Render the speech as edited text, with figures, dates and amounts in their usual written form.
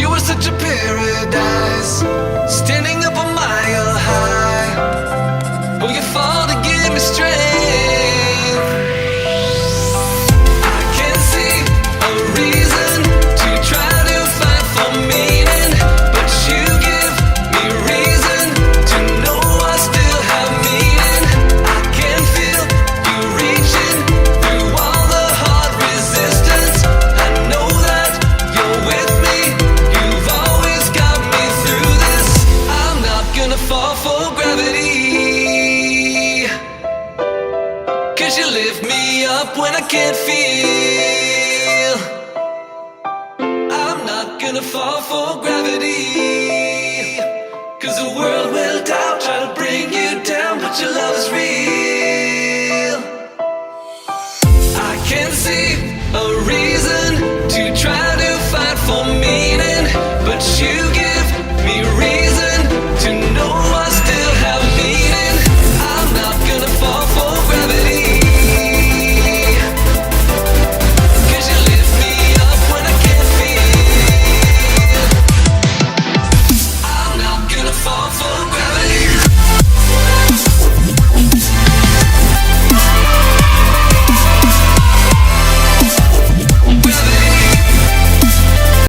you were such a paradise, standing up a mile high. Oh, you fall to give me strength. I can't see a reason to try to find for meaning, but you give me reason to know I still have meaning. I can feel you reaching through all the hard resistance. I know that you're with me. You've always got me through this. I'm not gonna fall for gravity, 'cause you lift me up when I can't feel. I'm not gonna fall for gravity, 'cause the world will doubt, try to bring you down, but your love is real. I can't see a reason to try to find for meaning, but you give me reason to know I still have meaning. I'm not gonna fall for gravity, 'cause you lift me up when I can't feel. I'm not gonna fall for gravity.